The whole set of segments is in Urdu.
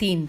3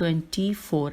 24।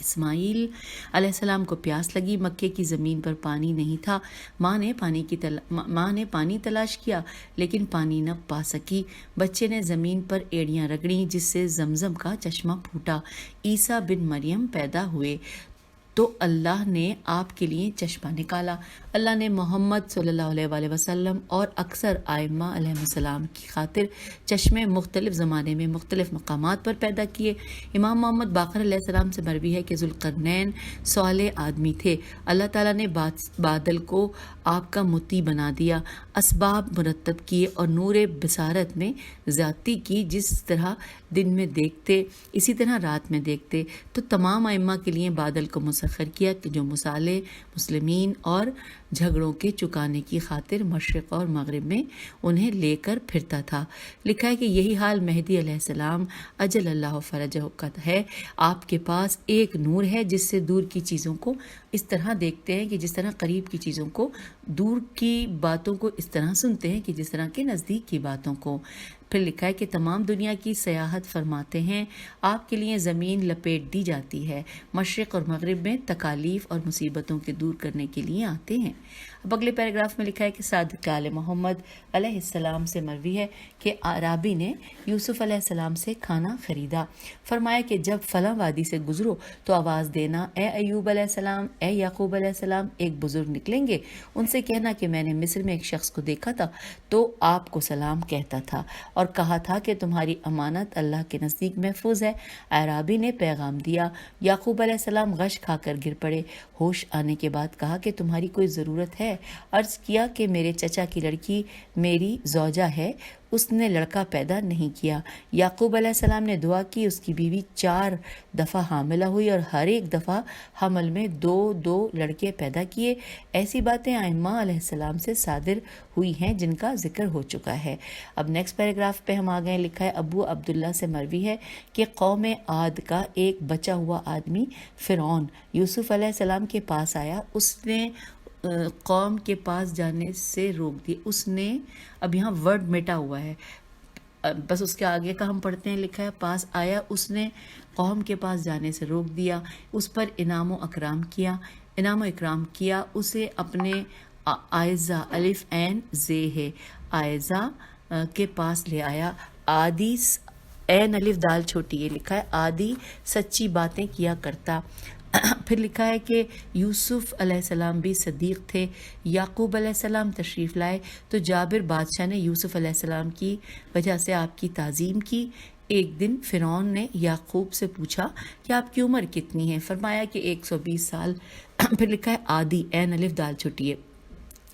اسماعیل علیہ السلام کو پیاس لگی، مکے کی زمین پر پانی نہیں تھا، ماں نے پانی تلاش کیا لیکن پانی نہ پا سکی، بچے نے زمین پر ایڑیاں رگڑیں جس سے زمزم کا چشمہ پھوٹا، عیسیٰ بن مریم پیدا ہوئے تو اللہ نے آپ کے لیے چشمہ نکالا۔ اللہ نے محمد صلی اللہ علیہ وآلہ وسلم اور اکثر ائمہ علیہ السلام کی خاطر چشمے مختلف زمانے میں مختلف مقامات پر پیدا کیے۔ امام محمد باقر علیہ السلام سے مروی ہے کہ ذوالقرنین صالح آدمی تھے، اللہ تعالیٰ نے بادل کو آپ کا مطیع بنا دیا، اسباب مرتب کیے اور نور بصارت میں زیادتی کی، جس طرح دن میں دیکھتے اسی طرح رات میں دیکھتے، تو تمام ائمہ کے لیے بادل کو مسخر کیا کہ جو مصالح مسلمین اور جھگڑوں کے چکانے کی خاطر مشرق اور مغرب میں انہیں لے کر پھرتا تھا۔ لکھا ہے کہ یہی حال مہدی علیہ السلام اجل اللہ فرجہ کا ہے، آپ کے پاس ایک نور ہے جس سے دور کی چیزوں کو اس طرح دیکھتے ہیں کہ جس طرح قریب کی چیزوں کو، دور کی باتوں کو اس طرح سنتے ہیں کہ جس طرح کے نزدیک کی باتوں کو۔ پھر لکھا ہے کہ تمام دنیا کی سیاحت فرماتے ہیں، آپ کے لیے زمین لپیٹ دی جاتی ہے، مشرق اور مغرب میں تکالیف اور مصیبتوں کے دور کرنے کے لیے آتے ہیں۔ اب اگلے پیراگراف میں لکھا ہے کہ صادق آل محمد علیہ السلام سے مروی ہے کہ اعرابی نے یوسف علیہ السلام سے کھانا خریدا، فرمایا کہ جب فلاں وادی سے گزرو تو آواز دینا، اے ایوب علیہ السلام، اے یعقوب علیہ السلام، ایک بزرگ نکلیں گے، ان سے کہنا کہ میں نے مصر میں ایک شخص کو دیکھا تھا تو آپ کو سلام کہتا تھا اور کہا تھا کہ تمہاری امانت اللہ کے نزدیک محفوظ ہے۔ اعرابی نے پیغام دیا، یعقوب علیہ السلام غش کھا کر گر پڑے، ہوش آنے کے بعد کہا کہ تمہاری کوئی ضرورت ہے؟ عرض کیا کہ میرے چچا کی لڑکی میری زوجہ ہے، اس نے لڑکا پیدا نہیں کیا۔ یعقوب علیہ السلام نے دعا کی، اس کی بیوی 4 دفعہ حاملہ ہوئی اور ہر ایک دفعہ حمل میں 2 لڑکے پیدا کیے۔ ایسی باتیں ائمہ علیہ السلام سے صادر ہوئی ہیں جن کا ذکر ہو چکا ہے۔ اب نیکسٹ پیراگراف پہ ہم آ گئے، لکھا ہے ابو عبداللہ سے مروی ہے کہ قوم عاد کا ایک بچا ہوا آدمی فرعون یوسف علیہ السلام کے پاس آیا، اس نے قوم کے پاس جانے سے روک دیا۔ اس نے، اب یہاں ورڈ مٹا ہوا ہے، بس اس کے آگے کا ہم پڑھتے ہیں، لکھا ہے پاس آیا، اس نے قوم کے پاس جانے سے روک دیا، اس پر انعام و اکرام کیا، اسے اپنے آئزہ الف عین زے ہے آئزہ کے پاس لے آیا، عادی عین الف دال چھوٹی ہے، لکھا ہے عادی سچی باتیں کیا کرتا۔ پھر لکھا ہے کہ یوسف علیہ السلام بھی صدیق تھے۔ یعقوب علیہ السلام تشریف لائے تو جابر بادشاہ نے یوسف علیہ السلام کی وجہ سے آپ کی تعظیم کی۔ ایک دن فرعون نے یعقوب سے پوچھا کہ آپ کی عمر کتنی ہے؟ فرمایا کہ 120 سال۔ پھر لکھا ہے عادی عین الف دال چھوٹی ہے،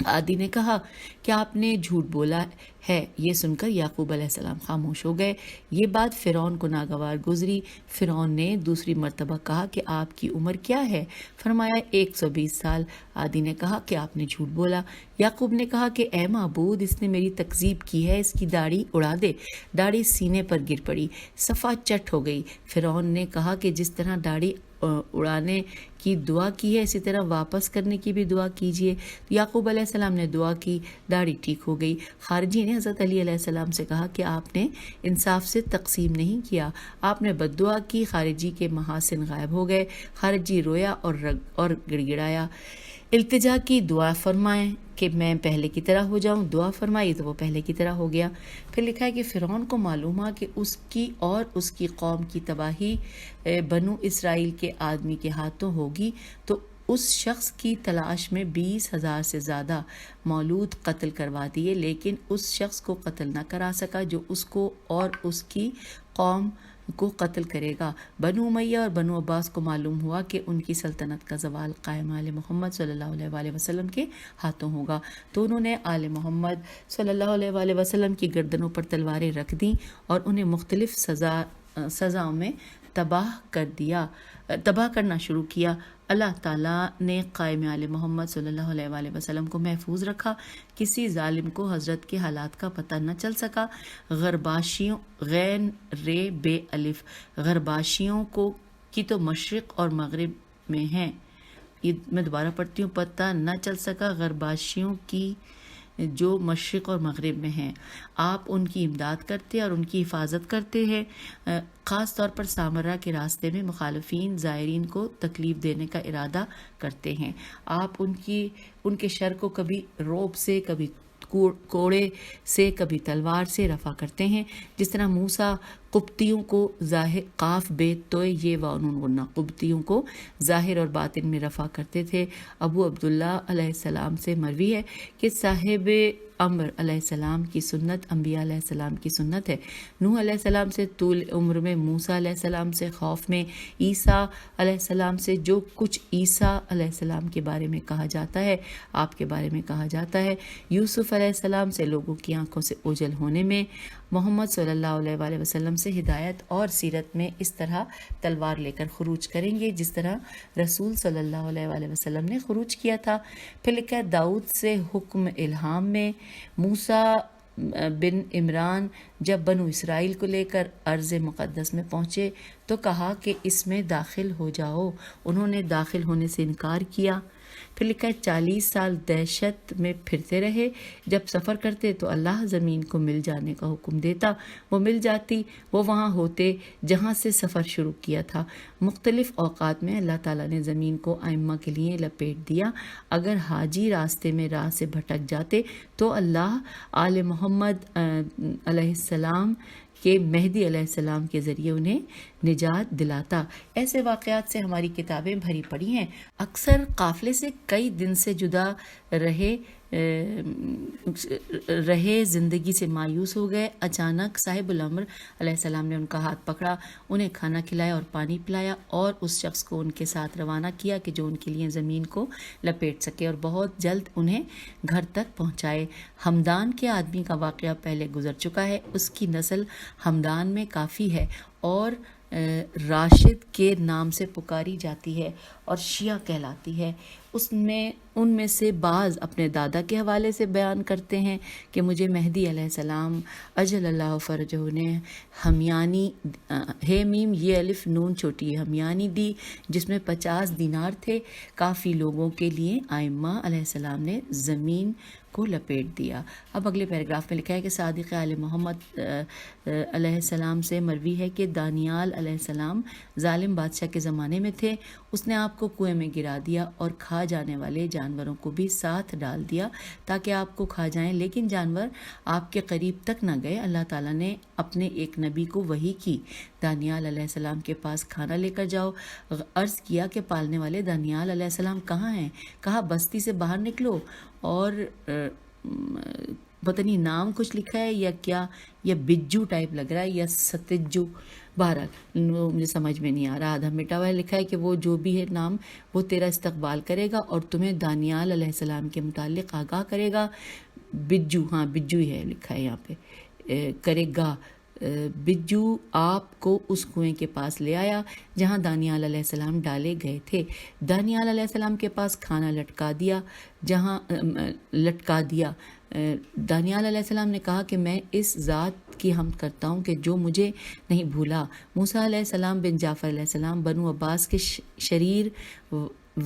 عادی نے کہا کہ آپ نے جھوٹ بولا ہے۔ یہ سن کر یعقوب علیہ السلام خاموش ہو گئے۔ یہ بات فرعون کو ناگوار گزری۔ فرعون نے دوسری مرتبہ کہا کہ آپ کی عمر کیا ہے؟ فرمایا 120 سال۔ عادی نے کہا کہ آپ نے جھوٹ بولا۔ یعقوب نے کہا کہ اے معبود، اس نے میری تکذیب کی ہے، اس کی داڑھی اڑا دے۔ داڑھی سینے پر گر پڑی، صفا چٹ ہو گئی۔ فرعون نے کہا کہ جس طرح داڑھی اڑانے کی دعا کی ہے اسی طرح واپس کرنے کی بھی دعا کیجیے۔ یعقوب علیہ السلام نے دعا کی، داڑھی ٹھیک ہو گئی۔ خارجی نے حضرت علی علیہ السلام سے کہا کہ آپ نے انصاف سے تقسیم نہیں کیا، آپ نے بد دعا کی، خارجی کے محاسن غائب ہو گئے۔ خارجی رویا اور گڑ گڑایا، التجا کی، دعا فرمائیں کہ میں پہلے کی طرح ہو جاؤں۔ دعا فرمائی تو وہ پہلے کی طرح ہو گیا۔ پھر لکھا ہے کہ فرعون کو معلوم ہوا کہ اس کی اور اس کی قوم کی تباہی بنو اسرائیل کے آدمی کے ہاتھوں ہوگی، تو اس شخص کی تلاش میں 20,000 سے زیادہ مولود قتل کروا دیے، لیکن اس شخص کو قتل نہ کرا سکا جو اس کو اور اس کی قوم کو قتل کرے گا۔ بنو امیہ اور بنو عباس کو معلوم ہوا کہ ان کی سلطنت کا زوال قائم آل محمد صلی اللہ علیہ وآلہ وسلم کے ہاتھوں ہوگا، تو انہوں نے آل محمد صلی اللہ علیہ وآلہ وسلم کی گردنوں پر تلواریں رکھ دیں اور انہیں مختلف سزاؤں میں تباہ کرنا شروع کیا۔ اللہ تعالیٰ نے قائم آل محمد صلی اللہ علیہ وآلہ وسلم کو محفوظ رکھا، کسی ظالم کو حضرت کے حالات کا پتہ نہ چل سکا۔ غرباشیوں غین رے بے الف، غرباشیوں کی تو مشرق اور مغرب میں ہیں، یہ میں دوبارہ پڑھتی ہوں، پتہ نہ چل سکا غرباشیوں کی جو مشرق اور مغرب میں ہیں، آپ ان کی امداد کرتے اور ان کی حفاظت کرتے ہیں، خاص طور پر سامرا کے راستے میں مخالفین زائرین کو تکلیف دینے کا ارادہ کرتے ہیں۔ آپ ان کے شر کو کبھی رعب سے، کبھی کوڑے سے، کبھی تلوار سے رفع کرتے ہیں، جس طرح موسیٰ قبطیوں کو ظاہر قاف بے تو یہ وانون غنہ قبطیوں کو ظاہر اور باطن میں رفع کرتے تھے۔ ابو عبداللہ علیہ السلام سے مروی ہے کہ صاحب امر علیہ السلام کی سنت انبیاء علیہ السلام کی سنت ہے۔ نوح علیہ السلام سے طول عمر میں، موسیٰ علیہ السلام سے خوف میں، عیسیٰ علیہ السلام سے جو کچھ عیسیٰ علیہ السلام کے بارے میں کہا جاتا ہے، آپ کے بارے میں کہا جاتا ہے، یوسف علیہ السلام سے لوگوں کی آنکھوں سے اوجھل ہونے میں، محمد صلی اللہ علیہ وآلہ وسلم سے ہدایت اور سیرت میں اس طرح تلوار لے کر خروج کریں گے جس طرح رسول صلی اللہ علیہ وآلہ وسلم نے خروج کیا تھا۔ پھر لکھا ہے داؤد سے حکم الہام میں، موسیٰ بن عمران جب بنو اسرائیل کو لے کر ارض مقدس میں پہنچے تو کہا کہ اس میں داخل ہو جاؤ، انہوں نے داخل ہونے سے انکار کیا۔ پھر لکھا ہے 40 سال دہشت میں پھرتے رہے، جب سفر کرتے تو اللہ زمین کو مل جانے کا حکم دیتا، وہ مل جاتی، وہ وہاں ہوتے جہاں سے سفر شروع کیا تھا۔ مختلف اوقات میں اللہ تعالیٰ نے زمین کو ائمہ کے لیے لپیٹ دیا، اگر حاجی راستے میں راہ سے بھٹک جاتے تو اللہ آل محمد علیہ السلام کہ مہدی علیہ السلام کے ذریعے انہیں نجات دلاتا۔ ایسے واقعات سے ہماری کتابیں بھری پڑی ہیں۔ اکثر قافلے سے کئی دن سے جدا رہے زندگی سے مایوس ہو گئے، اچانک صاحب الامر علیہ السلام نے ان کا ہاتھ پکڑا، انہیں کھانا کھلایا اور پانی پلایا اور اس شخص کو ان کے ساتھ روانہ کیا کہ جو ان کے لیے زمین کو لپیٹ سکے اور بہت جلد انہیں گھر تک پہنچائے۔ ہمدان کے آدمی کا واقعہ پہلے گزر چکا ہے، اس کی نسل ہمدان میں کافی ہے اور راشد کے نام سے پکاری جاتی ہے اور شیعہ کہلاتی ہے۔ ان میں سے بعض اپنے دادا کے حوالے سے بیان کرتے ہیں کہ مجھے مہدی علیہ السلام اجل اللہ فرجہ نے ہمیانی ہے میم یہ الف نون چھوٹی ہمیانی دی، جس میں 50 دینار تھے، کافی لوگوں کے لیے ائمہ علیہ السلام نے زمین کو لپیٹ دیا۔ اب اگلے پیراگراف میں لکھا ہے کہ صادق آل محمد علیہ السلام سے مروی ہے کہ دانیال علیہ السلام ظالم بادشاہ کے زمانے میں تھے، اس نے آپ کو کنویں میں گرا دیا اور کھا جانے والے جانوروں کو بھی ساتھ ڈال دیا تاکہ آپ کو کھا جائیں، لیکن جانور آپ کے قریب تک نہ گئے۔ اللہ تعالیٰ نے اپنے ایک نبی کو وحی کی، دانیال علیہ السلام کے پاس کھانا لے کر جاؤ۔ عرض کیا کہ پالنے والے دانیال علیہ السلام کہاں ہیں؟ کہا بستی سے باہر نکلو، اور پتہ نہیں نام کچھ لکھا ہے یا کیا، یا بجو ٹائپ لگ رہا ہے یا ستجو، بہرحال وہ مجھے سمجھ میں نہیں آ رہا، آدھا مٹا ہوا ہے۔ لکھا ہے کہ وہ جو بھی ہے نام وہ تیرا استقبال کرے گا اور تمہیں دانیال علیہ السلام کے متعلق آگاہ کرے گا۔ بجو، ہاں بجو ہی ہے لکھا ہے یہاں پہ، کرے گا۔ بجو آپ کو اس کنویں کے پاس لے آیا جہاں دانیال علیہ السلام ڈالے گئے تھے۔ دانیال علیہ السلام کے پاس کھانا لٹکا دیا۔ دانیال علیہ السلام نے کہا کہ میں اس ذات کی حمد کرتا ہوں کہ جو مجھے نہیں بھولا۔ موسیٰ علیہ السلام بن جعفر علیہ السلام بنو عباس کے شریر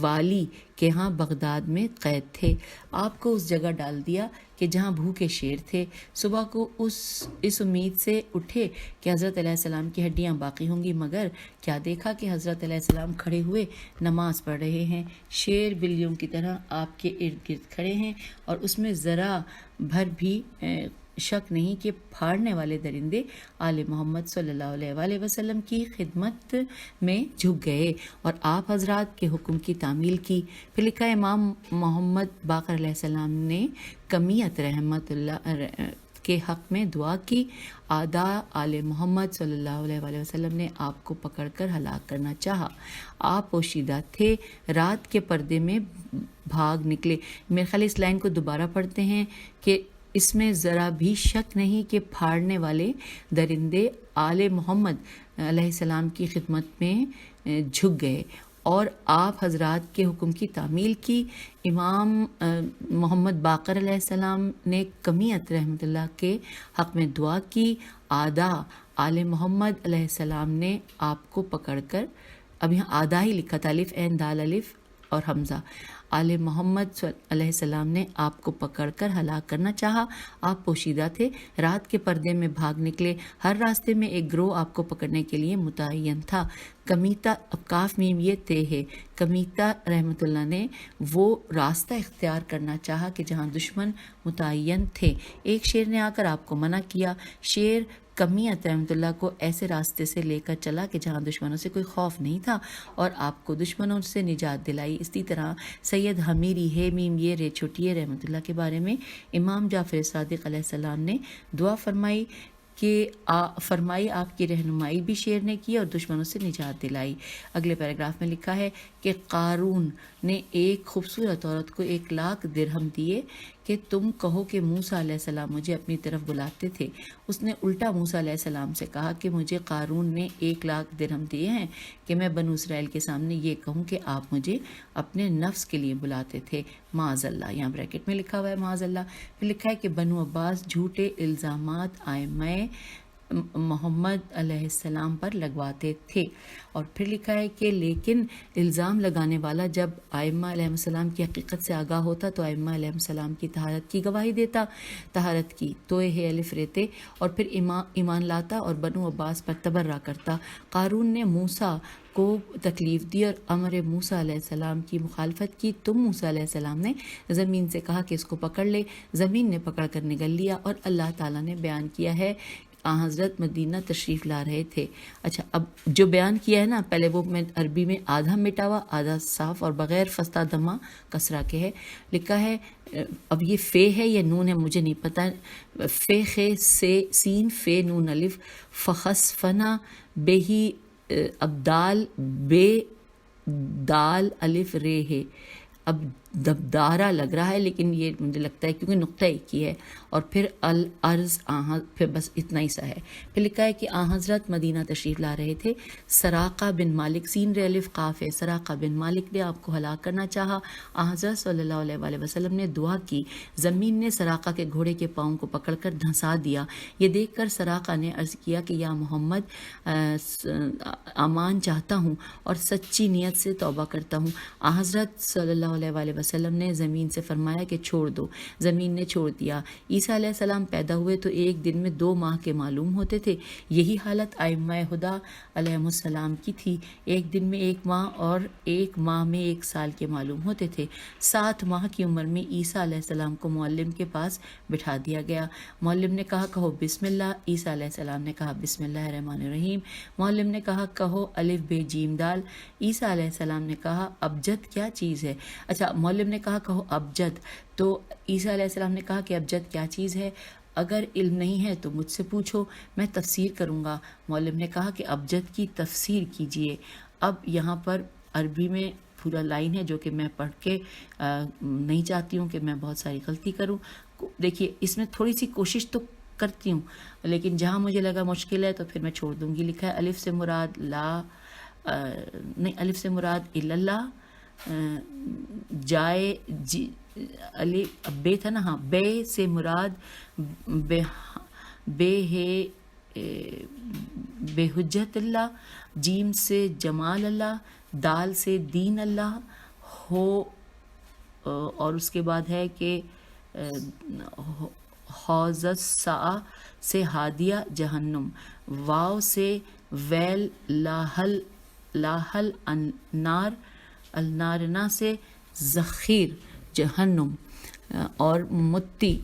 والی کے ہاں بغداد میں قید تھے، آپ کو اس جگہ ڈال دیا کہ جہاں بھوکے شیر تھے۔ صبح کو اس امید سے اٹھے کہ حضرت علیہ السلام کی ہڈیاں باقی ہوں گی، مگر کیا دیکھا کہ حضرت علیہ السلام کھڑے ہوئے نماز پڑھ رہے ہیں، شیر بلیوں کی طرح آپ کے ارد گرد کھڑے ہیں، اور اس میں ذرا بھر بھی شک نہیں کہ پھاڑنے والے درندے آل محمد صلی اللہ علیہ وآلہ وسلم کی خدمت میں جھک گئے اور آپ حضرات کے حکم کی تعمیل کی۔ پھر لکھا ہے امام محمد باقر علیہ السلام نے کمیت رحمت اللہ کے حق میں دعا کی۔ آدھا آل محمد صلی اللہ علیہ وآلہ وسلم نے آپ کو پکڑ کر ہلاک کرنا چاہا، آپ پوشیدہ تھے، رات کے پردے میں بھاگ نکلے۔ میرے خیال اس لائن کو دوبارہ پڑھتے ہیں کہ اس میں ذرا بھی شک نہیں کہ پھاڑنے والے درندے آل محمد علیہ السلام کی خدمت میں جھک گئے اور آپ حضرات کے حکم کی تعمیل کی۔ امام محمد باقر علیہ السلام نے کمیت رحمت اللہ کے حق میں دعا کی۔ آدھا آل محمد علیہ السلام نے آپ کو پکڑ کر، اب یہاں آدھا ہی لکھا تھا، الف عین دال الف اور حمزہ، آل محمد علیہ السلام نے آپ کو پکڑ کر ہلاک کرنا چاہا. آپ پوشیدہ تھے، رات کے پردے میں بھاگ نکلے. ہر راستے میں ایک گروہ آپ کو پکڑنے کے لیے متعین تھا. کمیتا، اب کاف میم یہ تے ہے، کمیتا رحمۃ اللہ نے وہ راستہ اختیار کرنا چاہا کہ جہاں دشمن متعین تھے. ایک شیر نے آ کر آپ کو منع کیا. شیر کمیت رحمۃ اللہ کو ایسے راستے سے لے کر چلا کہ جہاں دشمنوں سے کوئی خوف نہیں تھا اور آپ کو دشمنوں سے نجات دلائی. اسی طرح سید حمیری ہے میم یہ رے چھٹیے رحمۃ اللہ کے بارے میں امام جعفر صادق علیہ السلام نے دعا فرمائی کہ فرمائی آپ کی رہنمائی بھی شیر نے کی اور دشمنوں سے نجات دلائی. اگلے پیراگراف میں لکھا ہے کہ قارون نے ایک خوبصورت عورت کو 1,00,000 درہم دیے کہ تم کہو کہ موسیٰ علیہ السلام مجھے اپنی طرف بلاتے تھے. اس نے الٹا موسیٰ علیہ السلام سے کہا کہ مجھے قارون نے 1,00,000 درہم دیے ہیں کہ میں بنو اسرائیل کے سامنے یہ کہوں کہ آپ مجھے اپنے نفس کے لیے بلاتے تھے. معاذ اللہ، یہاں بریکٹ میں لکھا ہوا ہے معاذ اللہ. پھر لکھا ہے کہ بنو عباس جھوٹے الزامات آئمہ محمد علیہ السلام پر لگواتے تھے. اور پھر لکھا ہے کہ لیکن الزام لگانے والا جب ائمہ علیہ السلام کی حقیقت سے آگاہ ہوتا تو ائمہ علیہ السلام کی طہارت کی گواہی دیتا، طہارت کی توئے ہے الف ریتے، اور پھر ایمان لاتا اور بنو عباس پر تبرہ کرتا. قارون نے موسیٰ کو تکلیف دی اور امر موسیٰ علیہ السلام کی مخالفت کی. تم موسیٰ علیہ السلام نے زمین سے کہا کہ اس کو پکڑ لے. زمین نے پکڑ کر نگل لیا. اور اللہ تعالیٰ نے بیان کیا ہے حضرت مدینہ تشریف لا رہے تھے. اچھا، اب جو بیان کیا ہے نا پہلے وہ میں عربی میں آدھا مٹا ہوا آدھا صاف اور بغیر فستہ دمہ کسرہ کے ہے لکھا ہے. اب یہ فے ہے یا نون ہے مجھے نہیں پتہ. فے خے سے سین فے نون الف فخس فنا بے ہی ابدال بے دال الف رے ہے. اب دبدارہ لگ رہا ہے لیکن یہ مجھے لگتا ہے کیونکہ نقطہ ایک ہی ہے. اور پھر الارض پھر بس اتنا ہی سا ہے. پھر لکھا ہے کہ حضرت مدینہ تشریف لا رہے تھے. سراقہ بن مالک سین رے الف قاف ہے. سراقہ بن مالک نے آپ کو ہلاک کرنا چاہا. حضرت صلی اللہ علیہ وآلہ وسلم نے دعا کی. زمین نے سراقہ کے گھوڑے کے پاؤں کو پکڑ کر دھنسا دیا. یہ دیکھ کر سراقہ نے عرض کیا کہ یا محمد امان چاہتا ہوں اور سچی نیت سے توبہ کرتا ہوں. حضرت صلی اللہ علیہ وآلہ وسلم نے زمین سے فرمایا کہ چھوڑ دو. زمین نے چھوڑ دیا. عیسیٰ علیہ السلام پیدا ہوئے تو ایک دن میں 2 ماہ کے معلوم ہوتے تھے. یہی حالت ائمہ ہدیٰ علیہ السلام کی تھی. ایک دن میں 1 ماہ اور 1 ماہ میں 1 سال کے معلوم ہوتے تھے. 7 ماہ کی عمر میں عیسیٰ علیہ السلام کو معلم کے پاس بٹھا دیا گیا. معلم نے کہا کہو بسم اللہ. عیسیٰ علیہ السلام نے کہا بسم اللہ الرحمن الرحیم. معلم نے کہا کہو الف بے جیم دال. عیسیٰ علیہ السلام نے کہا ابجد کیا چیز ہے. اچھا، معلم نے کہا کہو ابجد. تو عیسیٰ علیہ السلام نے کہا کہ ابجد کیا چیز ہے، اگر علم نہیں ہے تو مجھ سے پوچھو، میں تفسیر کروں گا. معلم نے کہا کہ ابجد کی تفسیر کیجئے. اب یہاں پر عربی میں پورا لائن ہے جو کہ میں پڑھ کے نہیں چاہتی ہوں کہ میں بہت ساری غلطی کروں. دیکھیے اس میں تھوڑی سی کوشش تو کرتی ہوں لیکن جہاں مجھے لگا مشکل ہے تو پھر میں چھوڑ دوں گی. لکھا ہے الف سے مراد نہیں الف سے مراد اللہ جائے علی بے تھا نا. ہاں، بے سے مراد بے ہے بے حجت اللہ. جیم سے جمال اللہ. دال سے دین اللہ ہو. اور اس کے بعد ہے کہ حوض الساء سے ہادیہ جہنم. واو سے ویل لاحل النار. النارنا سے ذخیر جہنم. اور متی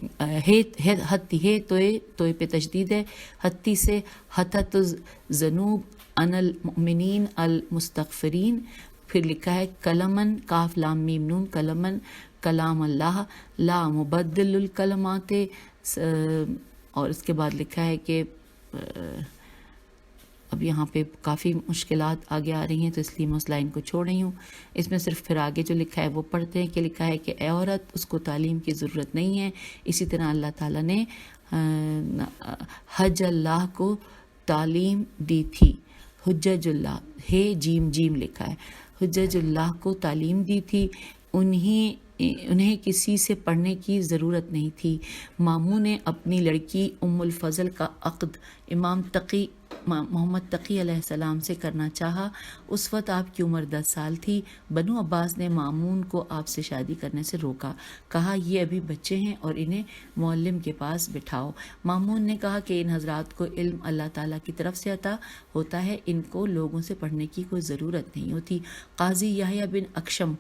ہتی ہے توئے پہ تشدید ہے. ہتی سے حتت الذنوب ان المؤمنین المستغفرین. پھر لکھا ہے کلمن کاف لام میم نون کلمن کلام اللہ لا مبدل الکلمات. اور اس کے بعد لکھا ہے کہ اب یہاں پہ کافی مشکلات آگے آ رہی ہیں تو اس لیے میں اس لائن کو چھوڑ رہی ہوں. اس میں صرف پھر آگے جو لکھا ہے وہ پڑھتے ہیں کہ لکھا ہے کہ اے عورت اس کو تعلیم کی ضرورت نہیں ہے. اسی طرح اللہ تعالیٰ نے حج اللہ کو تعلیم دی تھی. حجج اللہ ہے جیم لکھا ہے. حجج اللہ کو تعلیم دی تھی. انہیں کسی سے پڑھنے کی ضرورت نہیں تھی. ماموں نے اپنی لڑکی ام الفضل کا عقد امام تقی محمد تقی علیہ السلام سے کرنا چاہا۔ اس وقت آپ کی عمر 10 سال تھی۔ بنو عباس نے مامون کو آپ سے شادی کرنے سے روکا، کہا یہ ابھی بچے ہیں اور انہیں معلم کے پاس بٹھاؤ۔ مامون نے کہا کہ ان حضرات کو علم اللہ تعالیٰ کی طرف سے عطا ہوتا ہے، ان کو لوگوں سے پڑھنے کی کوئی ضرورت نہیں ہوتی۔ قاضی یحییٰ بن اکشم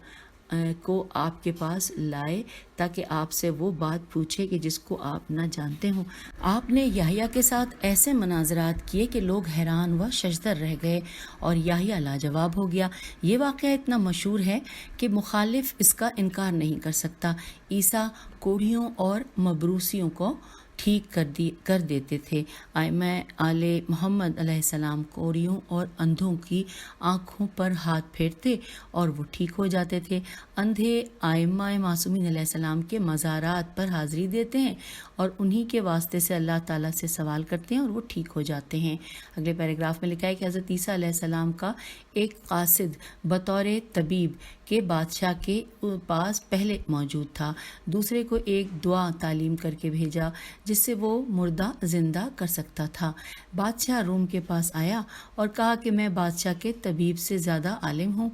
کو آپ کے پاس لائے تاکہ آپ سے وہ بات پوچھے کہ جس کو آپ نہ جانتے ہوں۔ آپ نے یحییٰ کے ساتھ ایسے مناظرات کیے کہ لوگ حیران و ششدر رہ گئے اور یحییٰ لاجواب ہو گیا۔ یہ واقعہ اتنا مشہور ہے کہ مخالف اس کا انکار نہیں کر سکتا۔ عیسیٰ کوڑھیوں اور مبروسیوں کو ٹھیک کر دیتے تھے۔ ائمہ آل محمد علیہ السلام کوڑھیوں اور اندھوں کی آنکھوں پر ہاتھ پھیرتے اور وہ ٹھیک ہو جاتے تھے۔ اندھے ائمہ معصومین علیہ السلام کے مزارات پر حاضری دیتے ہیں اور انہی کے واسطے سے اللہ تعالیٰ سے سوال کرتے ہیں اور وہ ٹھیک ہو جاتے ہیں۔ اگلے پیراگراف میں لکھا ہے کہ حضرت عیسیٰ علیہ السلام کا ایک قاصد بطور طبیب کے بادشاہ کے پاس پہلے موجود تھا، دوسرے کو ایک دعا تعلیم کر کے بھیجا جس سے وہ مردہ زندہ کر سکتا تھا۔ بادشاہ روم کے پاس آیا اور کہا کہ میں بادشاہ کے طبیب سے زیادہ عالم ہوں۔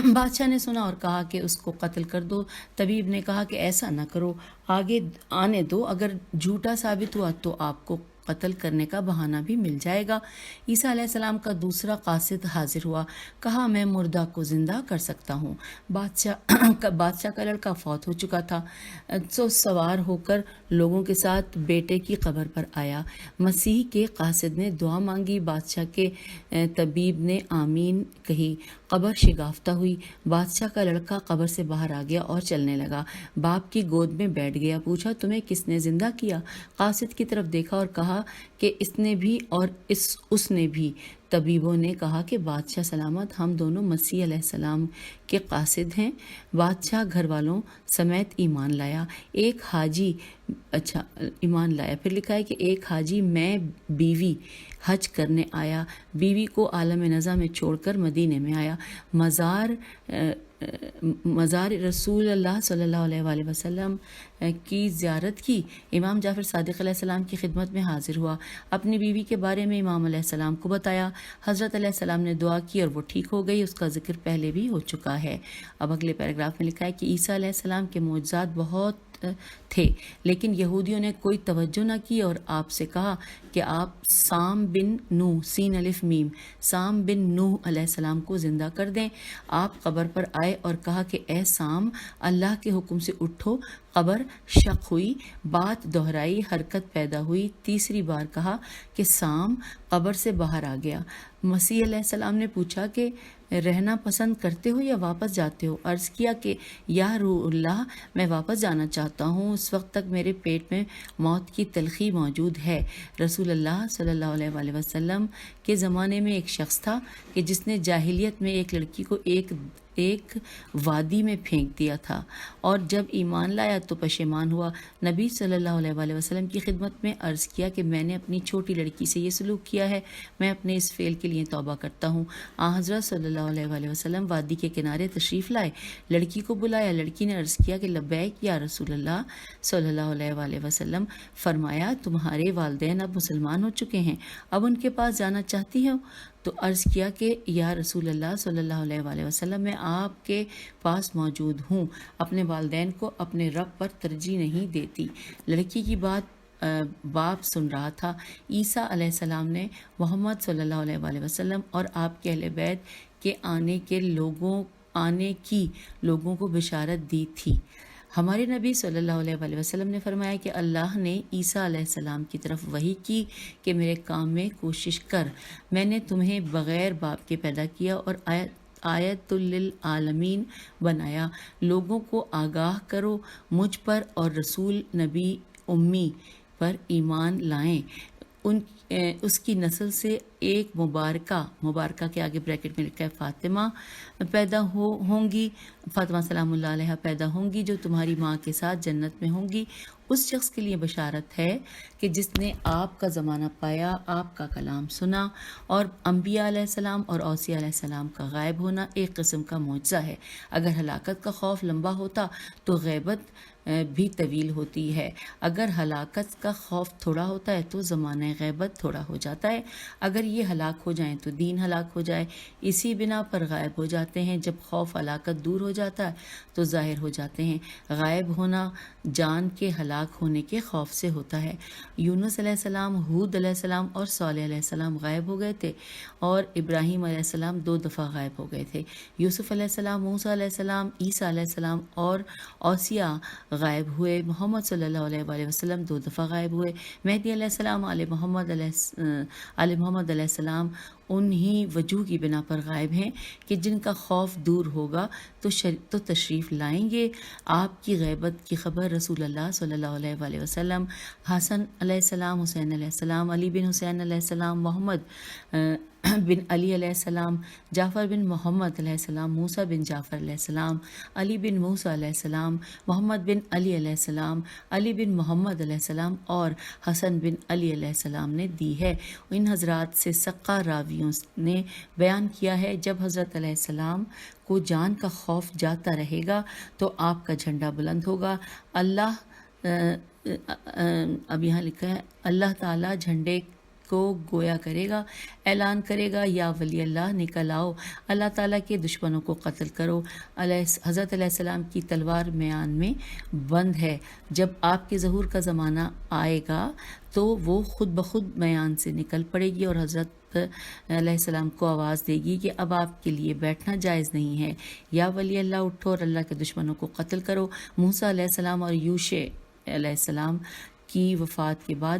بادشاہ نے سنا اور کہا کہ اس کو قتل کر دو۔ طبیب نے کہا کہ ایسا نہ کرو، آگے آنے دو، اگر جھوٹا ثابت ہوا تو آپ کو قتل کرنے کا بہانہ بھی مل جائے گا۔ عیسیٰ علیہ السلام کا دوسرا قاصد حاضر ہوا، کہا میں مردہ کو زندہ کر سکتا ہوں۔ بادشاہ کا لڑکا فوت ہو چکا تھا، سو سوار ہو کر لوگوں کے ساتھ بیٹے کی قبر پر آیا۔ مسیح کے قاصد نے دعا مانگی، بادشاہ کے طبیب نے آمین کہی، قبر شگافتہ ہوئی۔ بادشاہ کا لڑکا قبر سے باہر آ گیا اور چلنے لگا، باپ کی گود میں بیٹھ گیا۔ پوچھا تمہیں کس نے زندہ کیا؟ قاصد کی طرف دیکھا اور کہا کہ اس نے بھی اور اس نے بھی۔ طبیبوں نے کہا کہ بادشاہ سلامت، ہم دونوں مسیح علیہ السلام کے قاصد ہیں۔ بادشاہ گھر والوں سمیت ایمان لایا۔ ایمان لایا۔ پھر لکھا ہے کہ ایک حاجی میں بیوی حج کرنے آیا، بیوی کو عالم نزا میں چھوڑ کر مدینے میں آیا، مزار رسول اللہ صلی اللہ علیہ وآلہ وسلم کی زیارت کی، امام جعفر صادق علیہ السلام کی خدمت میں حاضر ہوا، اپنی بیوی کے بارے میں امام علیہ السلام کو بتایا، حضرت علیہ السلام نے دعا کی اور وہ ٹھیک ہو گئی۔ اس کا ذکر پہلے بھی ہو چکا ہے۔ اب اگلے پیراگراف میں لکھا ہے کہ عیسیٰ علیہ السلام کے معجزات بہت تھے، لیکن یہودیوں نے کوئی توجہ نہ کی اور آپ سے کہا کہ آپ سام بن نوح سین الف میم سام بن نوح علیہ السلام کو زندہ کر دیں۔ آپ قبر پر آئے اور کہا کہ اے سام، اللہ کے حکم سے اٹھو۔ قبر شق ہوئی، بات دہرائی، حرکت پیدا ہوئی، تیسری بار کہا کہ سام، قبر سے باہر آ گیا۔ مسیح علیہ السلام نے پوچھا کہ رہنا پسند کرتے ہو یا واپس جاتے ہو؟ عرض کیا کہ یا روح اللہ، میں واپس جانا چاہتا ہوں، اس وقت تک میرے پیٹ میں موت کی تلخی موجود ہے۔ رسول اللہ صلی اللہ علیہ وآلہ وسلم کے زمانے میں ایک شخص تھا کہ جس نے جاہلیت میں ایک لڑکی کو ایک وادی میں پھینک دیا تھا اور جب ایمان لایا تو پشیمان ہوا۔ نبی صلی اللہ علیہ وآلہ وسلم کی خدمت میں عرض کیا کہ میں نے اپنی چھوٹی لڑکی سے یہ سلوک کیا ہے، میں اپنے اس فعل کے لیے توبہ کرتا ہوں۔ حضرت صلی اللہ علیہ وآلہ وسلم وادی کے کنارے تشریف لائے، لڑکی کو بلایا، لڑکی نے عرض کیا کہ لبیک یا رسول اللہ صلی اللہ علیہ وآلہ وسلم۔ فرمایا تمہارے والدین اب مسلمان ہو چکے ہیں، اب ان کے پاس جانا چاہتی ہو؟ تو عرض کیا کہ یا رسول اللہ صلی اللہ علیہ وآلہ وسلم، میں آپ کے پاس موجود ہوں، اپنے والدین کو اپنے رب پر ترجیح نہیں دیتی۔ لڑکی کی بات باپ سن رہا تھا۔ عیسیٰ علیہ السلام نے محمد صلی اللہ علیہ وآلہ وسلم اور آپ کے اہل بیت کے آنے کی لوگوں کو بشارت دی تھی۔ ہمارے نبی صلی اللہ علیہ وآلہ وسلم نے فرمایا کہ اللہ نے عیسیٰ علیہ السلام کی طرف وحی کی کہ میرے کام میں کوشش کر، میں نے تمہیں بغیر باپ کے پیدا کیا اور آیت للعالمین بنایا، لوگوں کو آگاہ کرو مجھ پر اور رسول نبی امی پر ایمان لائیں، اس کی نسل سے ایک مبارکہ کے آگے بریکٹ میں لکھا ہے فاطمہ پیدا ہوں گی، فاطمہ سلام اللہ علیہ پیدا ہوں گی، جو تمہاری ماں کے ساتھ جنت میں ہوں گی۔ اس شخص کے لیے بشارت ہے کہ جس نے آپ کا زمانہ پایا، آپ کا کلام سنا، اور انبیاء علیہ السلام اور اوصیاء علیہ السلام کا غائب ہونا ایک قسم کا معجزہ ہے۔ اگر ہلاکت کا خوف لمبا ہوتا تو غیبت بھی طویل ہوتی ہے، اگر ہلاکت کا خوف تھوڑا ہوتا ہے تو زمانہ غیبت تھوڑا ہو جاتا ہے. اگر یہ ہلاک ہو جائیں تو دین ہلاک ہو جائے. اسی بنا پر غائب ہو جاتے ہیں. جب خوف ہلاکت دور ہو جاتا ہے تو ظاہر ہو جاتے ہیں. غائب ہونا جان کے ہلاک ہونے کے خوف سے ہوتا ہے. یونس علیہ السلام، ہود علیہ السلام اور صالح علیہ السلام غائب ہو گئے تھے، اور ابراہیم علیہ السلام 2 دفعہ غائب ہو گئے تھے. یوسف علیہ السلام، موسیٰ علیہ السلام، عیسیٰ علیہ السلام اور اوسیہ غائب ہوئے. محمد صلی اللہ علیہ وآلہ وسلم 2 دفعہ غائب ہوئے. مہدی علیہ السلام، آل محمد علیہ السلام انہی وجوہ کی بنا پر غائب ہیں کہ جن کا خوف دور ہوگا تو تشریف لائیں گے. آپ کی غیبت کی خبر رسول اللہ صلی اللہ علیہ وآلہ وسلم، حسن علیہ السلام، حسین علیہ السلام، علی بن حسین علیہ السلام، محمد بن علی علیہ السلام، جعفر بن محمد علیہ السلام، موسیٰ بن جعفر علیہ السلام، علی بن موسیٰ علیہ السلام، محمد بن علی علیہ السلام، علی بن محمد علیہ السلام اور حسن بن علی علیہ السلام نے دی ہے. ان حضرات سے ثقہ راویوں نے بیان کیا ہے جب حضرت علیہ السلام کو جان کا خوف جاتا رہے گا تو آپ کا جھنڈا بلند ہوگا. اب یہاں لکھا ہے اللہ تعالیٰ جھنڈے کو گویا کرے گا، اعلان کرے گا یا ولی اللہ نکل آؤ، اللہ تعالیٰ کے دشمنوں کو قتل کرو. حضرت علیہ السلام کی تلوار میان میں بند ہے. جب آپ کے ظہور کا زمانہ آئے گا تو وہ خود بخود میان سے نکل پڑے گی اور حضرت علیہ السلام کو آواز دے گی کہ اب آپ کے لیے بیٹھنا جائز نہیں ہے، یا ولی اللہ اٹھو اور اللہ کے دشمنوں کو قتل کرو. موسیٰ علیہ السلام اور یوشع علیہ السلام کی وفات کے بعد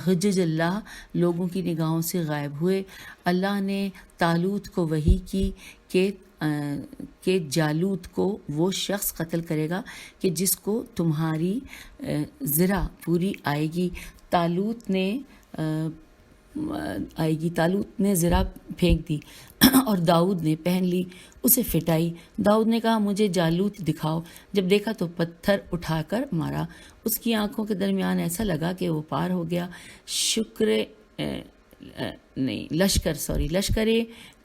حجج اللہ لوگوں کی نگاہوں سے غائب ہوئے. اللہ نے طالوت کو وحی کی کہ جالوت کو وہ شخص قتل کرے گا کہ جس کو تمہاری ذرا پوری آئے گی. طالوت نے ذرا پھینک دی اور داؤد نے پہن لی، اسے فٹائی. داؤد نے کہا مجھے جالوت دکھاؤ. جب دیکھا تو پتھر اٹھا کر مارا. اس کی آنکھوں کے درمیان ایسا لگا کہ وہ پار ہو گیا. لشکر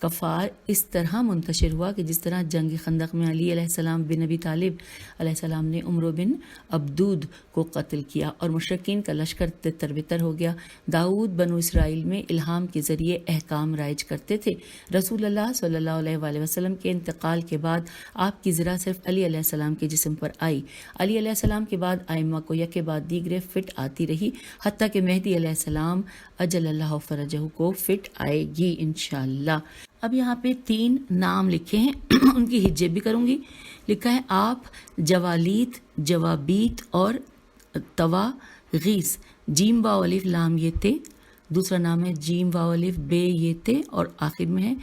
کفار اس طرح منتشر ہوا کہ جس طرح جنگ خندق میں علی علیہ السلام بن ابی طالب علیہ السلام نے عمرو بن عبدود کو قتل کیا اور مشرکین کا لشکر تتر بتر ہو گیا. داؤد بنو اسرائیل میں الہام کے ذریعے احکام رائج کرتے تھے. رسول اللہ صلی اللہ علیہ وآلہ وسلم کے انتقال کے بعد آپ کی ذرا صرف علی علیہ السلام کے جسم پر آئی. علی علیہ السلام کے بعد ائمہ کو یک بعد دیگرے فٹ آتی رہی، حتیٰ کہ مہدی علیہ السلام اجل اللہ فرجہ کو فٹ آئے گی انشاءاللہ. اب یہاں پہ 3 نام لکھے ہیں، ان کی ہجے بھی کروں گی. لکھا ہے آپ جوالیت، جوابیت اور تواغیس. جیم واو الف لام یہ تے. دوسرا نام ہے جیم واو الف بے یہ تے، اور آخر میں ہے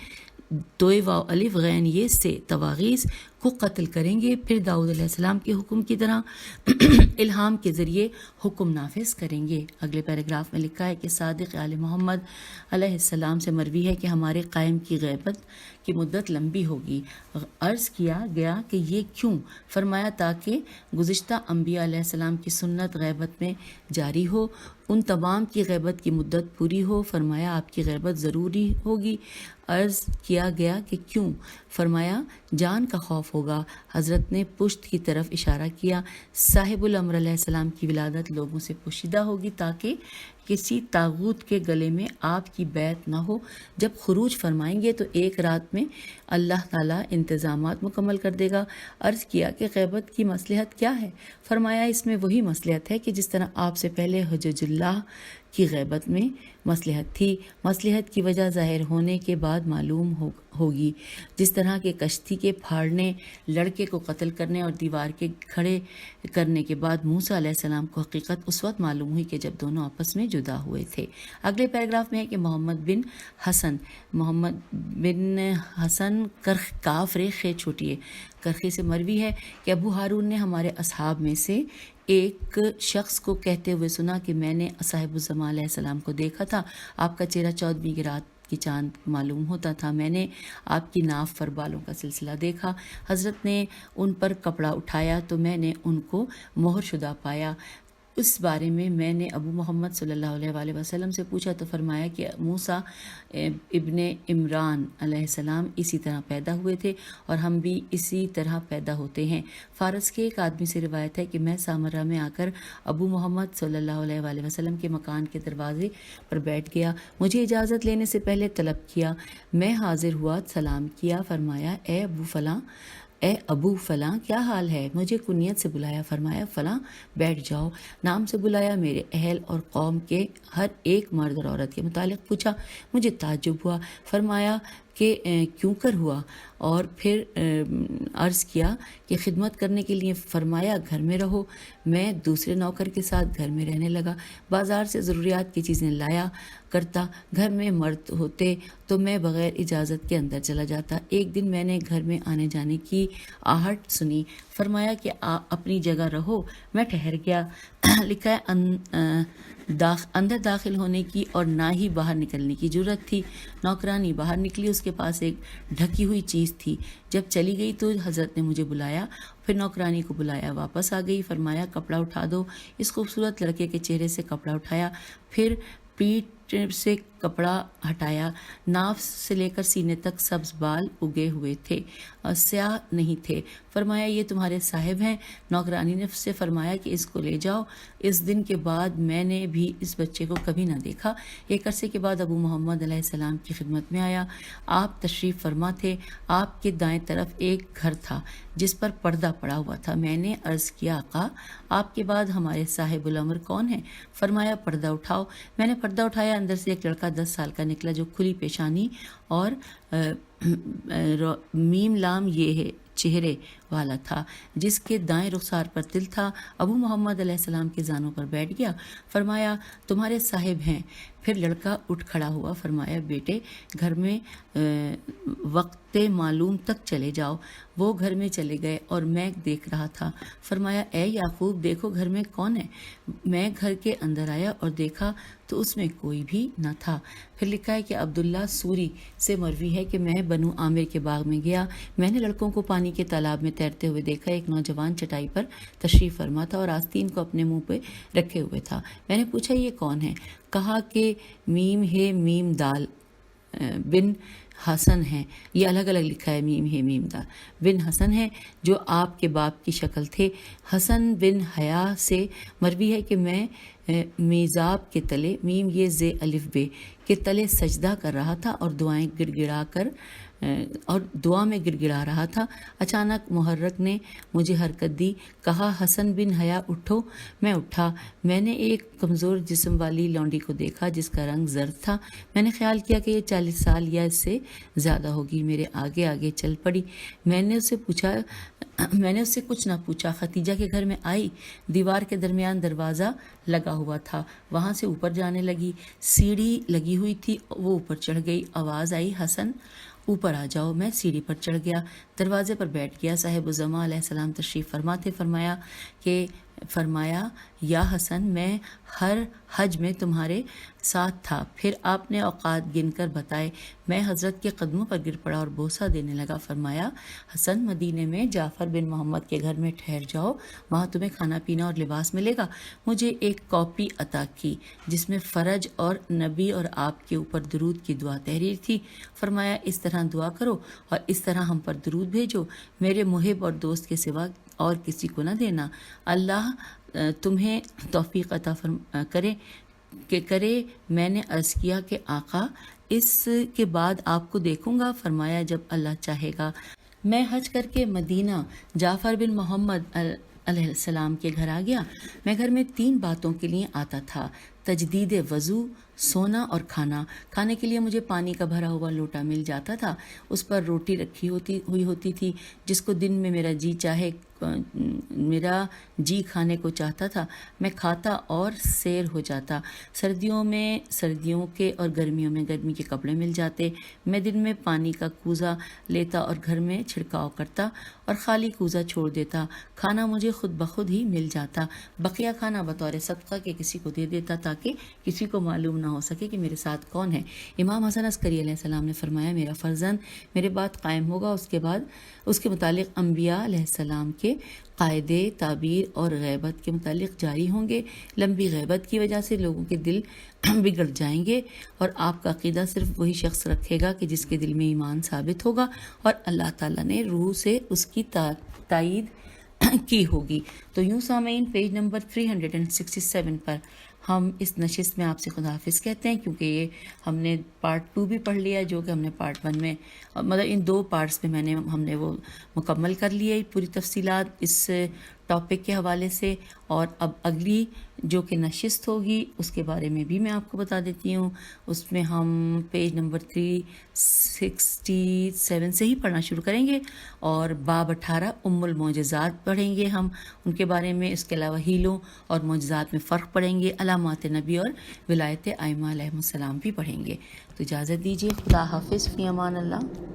دوئے واو الف غین یہ سے. تواغیس کو قتل کریں گے، پھر داؤد علیہ السلام کے حکم کی طرح الہام کے ذریعے حکم نافذ کریں گے. اگلے پیراگراف میں لکھا ہے کہ صادق آل محمد علیہ السلام سے مروی ہے کہ ہمارے قائم کی غیبت کی مدت لمبی ہوگی. عرض کیا گیا کہ یہ کیوں؟ فرمایا تاکہ گزشتہ انبیاء علیہ السلام کی سنت غیبت میں جاری ہو، ان تمام کی غیبت کی مدت پوری ہو. فرمایا آپ کی غیبت ضروری ہوگی. عرض کیا گیا کہ کیوں؟ فرمایا جان کا خوف ہوگا. حضرت نے پشت کی طرف اشارہ کیا. صاحب الامر علیہ السلام کی ولادت لوگوں سے پوشیدہ ہوگی تاکہ کسی طاغوت کے گلے میں آپ کی بیعت نہ ہو. جب خروج فرمائیں گے تو ایک رات میں اللہ تعالیٰ انتظامات مکمل کر دے گا. عرض کیا کہ غیبت کی مصلحت کیا ہے؟ فرمایا اس میں وہی مصلحت ہے کہ جس طرح آپ سے پہلے حجج اللہ کی غیبت میں مصلحت تھی. مصلحت کی وجہ ظاہر ہونے کے بعد معلوم ہوگی. جس طرح کے کشتی کے پھاڑنے، لڑکے کو قتل کرنے اور دیوار کے کھڑے کرنے کے بعد موسیٰ علیہ السلام کو حقیقت اس وقت معلوم ہوئی کہ جب دونوں آپس میں جدا ہوئے تھے. اگلے پیراگراف میں ہے کہ محمد بن حسن کرخ کاف رے خے چھوٹی ہے کرخی سے مروی ہے کہ ابو ہارون نے ہمارے اصحاب میں سے ایک شخص کو کہتے ہوئے سنا کہ میں نے صاحب الزمان علیہ السلام کو دیکھا تھا. آپ کا چہرہ 14ویں کی رات کی چاند معلوم ہوتا تھا. میں نے آپ کی ناف پر بالوں کا سلسلہ دیکھا. حضرت نے ان پر کپڑا اٹھایا تو میں نے ان کو مہر شدہ پایا. اس بارے میں میں نے ابو محمد صلی اللہ علیہ وآلہ وسلم سے پوچھا تو فرمایا کہ موسیٰ ابن عمران علیہ السلام اسی طرح پیدا ہوئے تھے اور ہم بھی اسی طرح پیدا ہوتے ہیں۔ فارس کے ایک آدمی سے روایت ہے کہ میں سامرہ میں آ کر ابو محمد صلی اللہ علیہ وآلہ وسلم کے مکان کے دروازے پر بیٹھ گیا، مجھے اجازت لینے سے پہلے طلب کیا، میں حاضر ہوا، سلام کیا، فرمایا اے ابو فلاں کیا حال ہے؟ مجھے کنیت سے بلایا، فرمایا فلاں بیٹھ جاؤ، نام سے بلایا، میرے اہل اور قوم کے ہر ایک مرد اور عورت کے متعلق پوچھا، مجھے تعجب ہوا، فرمایا کہ کیوں کر ہوا؟ اور پھر عرض کیا کہ خدمت کرنے کے لیے، فرمایا گھر میں رہو۔ میں دوسرے نوکر کے ساتھ گھر میں رہنے لگا، بازار سے ضروریات کی چیزیں لایا کرتا، گھر میں مرد ہوتے تو میں بغیر اجازت کے اندر چلا جاتا۔ ایک دن میں نے گھر میں آنے جانے کی آہٹ سنی، فرمایا کہ اپنی جگہ رہو، میں ٹھہر گیا۔ لکھا ہے اندر داخل ہونے کی اور نہ ہی باہر نکلنے کی جرت تھی۔ نوکرانی باہر نکلی، اس کے پاس ایک ڈھکی ہوئی چیز تھی، جب چلی گئی تو حضرت نے مجھے بلایا، پھر نوکرانی کو بلایا، واپس آ گئی، فرمایا کپڑا اٹھا دو۔ اس خوبصورت لڑکے کے چہرے سے کپڑا اٹھایا، پھر پیٹھ سے کپڑا ہٹایا، ناف سے لے کر سینے تک سبز بال اگے ہوئے تھے اور سیاہ نہیں تھے، فرمایا یہ تمہارے صاحب ہیں؟ نوکرانی نے سے فرمایا کہ اس کو لے جاؤ۔ اس دن کے بعد میں نے بھی اس بچے کو کبھی نہ دیکھا۔ ایک عرصے کے بعد ابو محمد علیہ السلام کی خدمت میں آیا، آپ تشریف فرما تھے، آپ کے دائیں طرف ایک گھر تھا جس پر پردہ پڑا ہوا تھا۔ میں نے عرض کیا آقا آپ کے بعد ہمارے صاحب الامر کون ہیں؟ فرمایا پردہ اٹھاؤ۔ میں نے پردہ اٹھایا، اندر سے ایک لڑکا 10 سال کا نکلا جو کھلی پیشانی اور میم لام یہ ہے چہرے والا تھا، جس کے دائیں رخسار پر تل تھا۔ ابو محمد علیہ السلام کے زانوں پر بیٹھ گیا، فرمایا تمہارے صاحب ہیں؟ پھر لڑکا اٹھ کھڑا ہوا، فرمایا بیٹے گھر میں وقت معلوم تک چلے جاؤ۔ وہ گھر میں چلے گئے اور میں دیکھ رہا تھا، فرمایا اے یعقوب دیکھو گھر میں کون ہے؟ میں گھر کے اندر آیا اور دیکھا تو اس میں کوئی بھی نہ تھا۔ پھر لکھا ہے کہ عبداللہ سوری سے مروی ہے کہ میں بنو عامر کے باغ میں گیا، میں نے لڑکوں کو پانی کے تالاب میں تیرتے ہوئے دیکھا، ایک نوجوان چٹائی پر تشریف فرما تھا اور آستین کو اپنے منہ پہ رکھے ہوئے تھا۔ میں نے پوچھا یہ کون ہے؟ کہا کہ میم ہے میم دال بن حسن ہے، یہ الگ الگ لکھا ہے، میم ہے میم دال بن حسن ہے جو آپ کے باپ کی شکل تھے۔ حسن بن حیا سے مروی ہے کہ میں میزاب کے تلے، میم یہ زے الف بے کے تلے سجدہ کر رہا تھا اور دعا میں گڑ گڑا رہا تھا۔ اچانک محرک نے مجھے حرکت دی، کہا حسن بن حیا اٹھو۔ میں اٹھا، میں نے ایک کمزور جسم والی لونڈی کو دیکھا جس کا رنگ زرد تھا، میں نے خیال کیا کہ یہ 40 سال یا اس سے زیادہ ہوگی، میرے آگے آگے چل پڑی۔ میں نے اس سے کچھ نہ پوچھا، ختیجہ کے گھر میں آئی، دیوار کے درمیان دروازہ لگا ہوا تھا، وہاں سے اوپر جانے لگی، سیڑھی لگی ہوئی تھی، وہ اوپر چڑھ گئی، آواز آئی حسن اوپر آ جاؤ۔ میں سیڑھی پر چڑھ گیا، دروازے پر بیٹھ گیا، صاحب الزماں علیہ السلام تشریف فرما تھے، فرمایا یا حسن میں ہر حج میں تمہارے ساتھ تھا۔ پھر آپ نے اوقات گن کر بتائے، میں حضرت کے قدموں پر گر پڑا اور بوسہ دینے لگا، فرمایا حسن مدینے میں جعفر بن محمد کے گھر میں ٹھہر جاؤ، وہاں تمہیں کھانا پینا اور لباس ملے گا۔ مجھے ایک کاپی عطا کی جس میں فرج اور نبی اور آپ کے اوپر درود کی دعا تحریر تھی، فرمایا اس طرح دعا کرو اور اس طرح ہم پر درود بھیجو، میرے محب اور دوست کے سوا اور کسی کو نہ دینا، اللہ تمہیں توفیق عطا کرے۔ میں نے عرض کیا کہ آقا اس کے بعد آپ کو دیکھوں گا؟ فرمایا جب اللہ چاہے گا۔ میں حج کر کے مدینہ جعفر بن محمد علیہ السلام کے گھر آ گیا۔ میں گھر میں 3 باتوں کے لیے آتا تھا، تجدید وضو، سونا اور کھانا۔ کھانے کے لیے مجھے پانی کا بھرا ہوا لوٹا مل جاتا تھا، اس پر روٹی رکھی ہوئی ہوتی تھی، جس کو دن میں میرا جی کھانے کو چاہتا تھا میں کھاتا اور سیر ہو جاتا۔ سردیوں میں سردیوں کے اور گرمیوں میں گرمی کے کپڑے مل جاتے۔ میں دن میں پانی کا کوزہ لیتا اور گھر میں چھڑکاؤ کرتا اور خالی کوزہ چھوڑ دیتا۔ کھانا مجھے خود بخود ہی مل جاتا، بقیہ کھانا بطور صدقہ کے کسی کو دے دیتا تاکہ کسی کو معلوم نہ ہو سکے کہ میرے ساتھ کون ہے۔ امام حسن عسکری علیہ السلام نے فرمایا میرا فرزند میرے بعد قائم ہوگا، اس کے متعلق انبیاء علیہ السلام کے کے قاعدے تعبیر اور غیبت کے متعلق جاری ہوں گے۔ لمبی غیبت کی وجہ سے لوگوں کے دل بگڑ جائیں گے اور آپ کا عقیدہ صرف وہی شخص رکھے گا کہ جس کے دل میں ایمان ثابت ہوگا اور اللہ تعالیٰ نے روح سے اس کی تائید کی ہوگی۔ تو یوں سامعین، پیج نمبر 367 پر ہم اس نشست میں آپ سے خداحافظ کہتے ہیں، کیونکہ یہ ہم نے پارٹ 2 بھی پڑھ لیا جو کہ ہم نے پارٹ 1 میں، مطلب ان 2 پارٹس میں ہم نے وہ مکمل کر لیا پوری تفصیلات اس ٹاپک کے حوالے سے۔ اور اب اگلی جو کہ نشست ہوگی اس کے بارے میں بھی میں آپ کو بتا دیتی ہوں۔ اس میں ہم پیج نمبر 367 سے ہی پڑھنا شروع کریں گے اور باب 18 المعجزات پڑھیں گے ہم ان کے بارے میں۔ اس کے علاوہ ہیلوں اور معجزات میں فرق پڑھیں گے، علامات نبی اور ولایت ائمہ علیہم السلام بھی پڑھیں گے۔ تو اجازت دیجیے، خدا حافظ، فی امان اللہ۔